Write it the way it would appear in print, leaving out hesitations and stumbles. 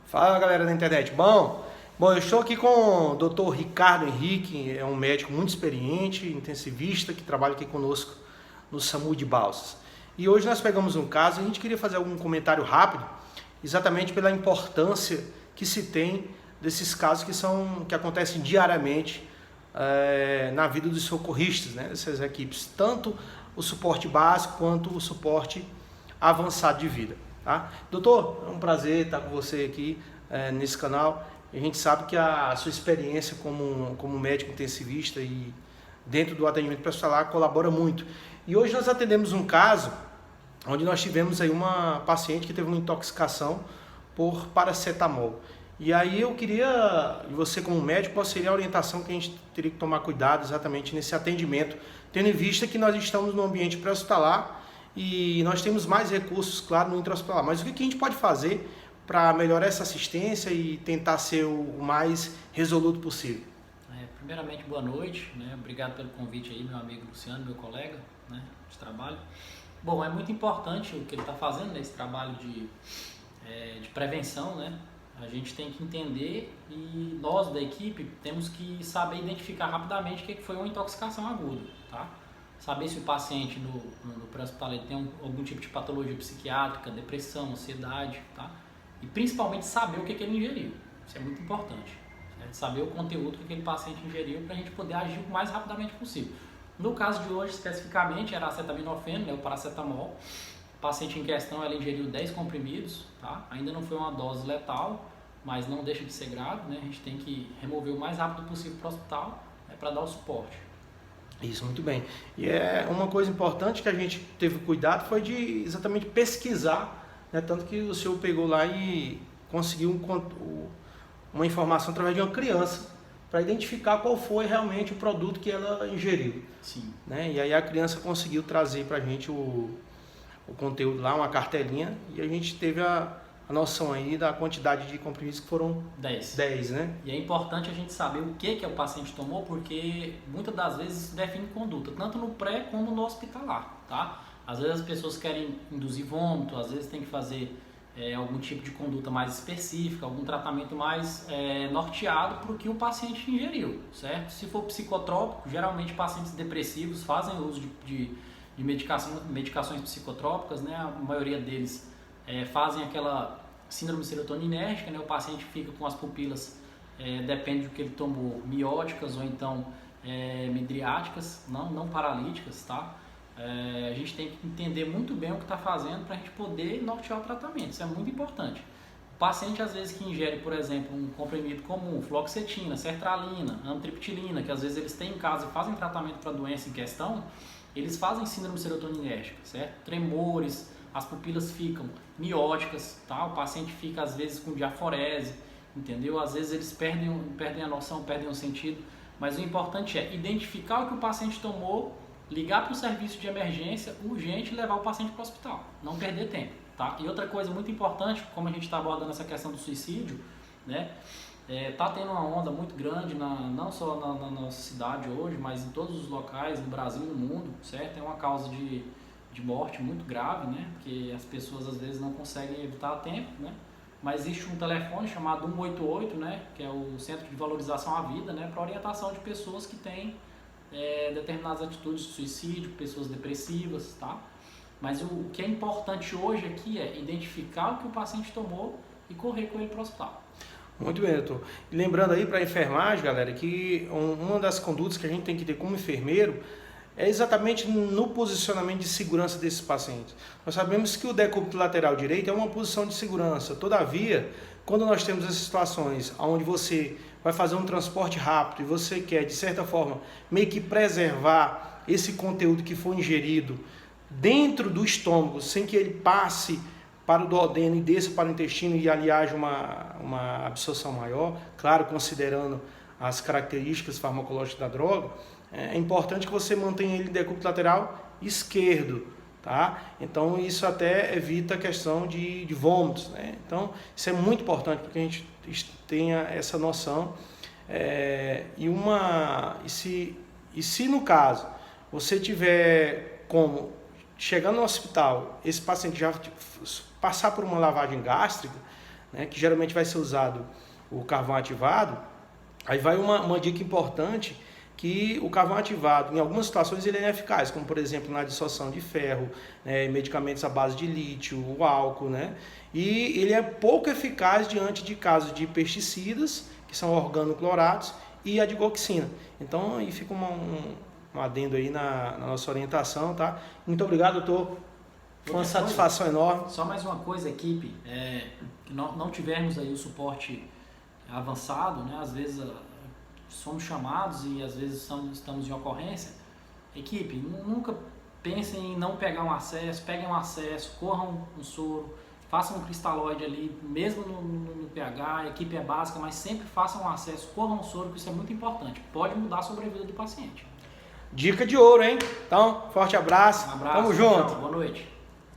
Fala, galera da internet. Bom, eu estou aqui com o Dr. Ricardo Henrique, é um médico muito experiente, intensivista, que trabalha aqui conosco no SAMU de Balsas. E hoje nós pegamos um caso e a gente queria fazer algum comentário rápido, exatamente pela importância que se tem desses casos que acontecem diariamente na vida dos socorristas, né, dessas equipes, tanto o suporte básico quanto o suporte avançado de vida. Tá? Doutor, é um prazer estar com você aqui nesse canal. A gente sabe que a sua experiência como médico intensivista e dentro do atendimento pré-hospitalar colabora muito. E hoje nós atendemos um caso onde nós tivemos aí uma paciente que teve uma intoxicação por paracetamol. E aí eu queria, você como médico, qual seria a orientação que a gente teria que tomar cuidado exatamente nesse atendimento, tendo em vista que nós estamos no ambiente pré-hospitalar e nós temos mais recursos, claro, no intra-hospitalar. Mas o que a gente pode fazer para melhorar essa assistência e tentar ser o mais resoluto possível? Primeiramente, boa noite, né? Obrigado pelo convite aí, meu amigo Luciano, meu colega, né, de trabalho. Bom, é muito importante o que ele está fazendo nesse trabalho de prevenção, né? A gente tem que entender e nós da equipe temos que saber identificar rapidamente o que foi uma intoxicação aguda, tá? Saber se o paciente no pré-hospitalar tem algum tipo de patologia psiquiátrica, depressão, ansiedade, tá? E principalmente saber o que ele ingeriu, isso é muito importante, certo? Saber o conteúdo que aquele paciente ingeriu para a gente poder agir o mais rapidamente possível. No caso de hoje, especificamente, era acetaminofeno, né, o paracetamol. O paciente em questão, ela ingeriu 10 comprimidos, tá? Ainda não foi uma dose letal, mas não deixa de ser grave, né? A gente tem que remover o mais rápido possível para o hospital, né, para dar o suporte. Isso, muito bem. E uma coisa importante que a gente teve cuidado foi de exatamente pesquisar, né? Tanto que o senhor pegou lá e conseguiu uma informação através de uma criança para identificar qual foi realmente o produto que ela ingeriu. Sim. Né? E aí a criança conseguiu trazer para a gente o conteúdo lá, uma cartelinha, e a gente teve a noção aí da quantidade de comprimidos que foram 10, né? E é importante a gente saber o que o paciente tomou, porque muitas das vezes isso define conduta, tanto no pré como no hospitalar, tá? Às vezes as pessoas querem induzir vômito, às vezes tem que fazer algum tipo de conduta mais específica, algum tratamento mais norteado para o que o paciente ingeriu, certo? Se for psicotrópico, geralmente pacientes depressivos fazem uso de medicações psicotrópicas, né? A maioria deles fazem aquela síndrome serotoninérgica, né? O paciente fica com as pupilas, depende do que ele tomou, mióticas ou então midriáticas, não paralíticas, tá? A gente tem que entender muito bem o que está fazendo para a gente poder nortear o tratamento, isso é muito importante. O paciente, às vezes, que ingere, por exemplo, um comprimido comum, fluoxetina, sertralina, amitriptilina, que às vezes eles têm em casa e fazem tratamento para a doença em questão, eles fazem síndrome serotoninérgica, certo? Tremores, as pupilas ficam mióticas, tá? O paciente fica às vezes com diaforese, entendeu? Às vezes eles perdem a noção, perdem o sentido, mas o importante é identificar o que o paciente tomou, ligar para o serviço de emergência urgente e levar o paciente para o hospital, não perder tempo, tá? E outra coisa muito importante, como a gente está abordando essa questão do suicídio, né? Tá tendo uma onda muito grande, não só na nossa cidade hoje, mas em todos os locais, no Brasil e no mundo, certo? É uma causa de morte muito grave, né? Porque as pessoas às vezes não conseguem evitar a tempo, né? Mas existe um telefone chamado 188, né? Que é o Centro de Valorização à Vida, né? Para orientação de pessoas que têm determinadas atitudes de suicídio, pessoas depressivas, tá? Mas o que é importante hoje aqui é identificar o que o paciente tomou e correr com ele para o hospital. Muito bem, doutor. E lembrando aí para a enfermagem, galera, que uma das condutas que a gente tem que ter como enfermeiro é exatamente no posicionamento de segurança desses pacientes. Nós sabemos que o decúbito lateral direito é uma posição de segurança. Todavia, quando nós temos essas situações onde você vai fazer um transporte rápido e você quer, de certa forma, meio que preservar esse conteúdo que foi ingerido dentro do estômago, sem que ele passe para o duodeno e desça para o intestino e ali haja uma absorção maior, claro, considerando as características farmacológicas da droga, é importante que você mantenha ele em decúbito lateral esquerdo, tá? Então isso até evita a questão de vômitos, né? Então isso é muito importante para que a gente tenha essa noção. E se no caso você tiver como chegar no hospital, esse paciente já passar por uma lavagem gástrica, né, que geralmente vai ser usado o carvão ativado, aí vai uma dica importante, que o carvão ativado, em algumas situações, ele é ineficaz, como por exemplo na dissorção de ferro, né, medicamentos à base de lítio, o álcool, né, e ele é pouco eficaz diante de casos de pesticidas, que são organoclorados, e a digoxina. Então aí fica um adendo aí na nossa orientação, tá? Muito obrigado, doutor. Foi uma satisfação enorme. Só mais uma coisa, equipe, que não tivermos aí o suporte avançado, né? Às vezes somos chamados e às vezes estamos em ocorrência. Equipe, nunca pensem em não pegar um acesso, peguem um acesso, corram um soro, façam um cristalóide ali, mesmo no pH, a equipe é básica, mas sempre façam um acesso, corram um soro, que isso é muito importante, pode mudar a sobrevida do paciente. Dica de ouro, hein? Então, forte abraço. Um abraço. Tamo junto. Tchau, boa noite.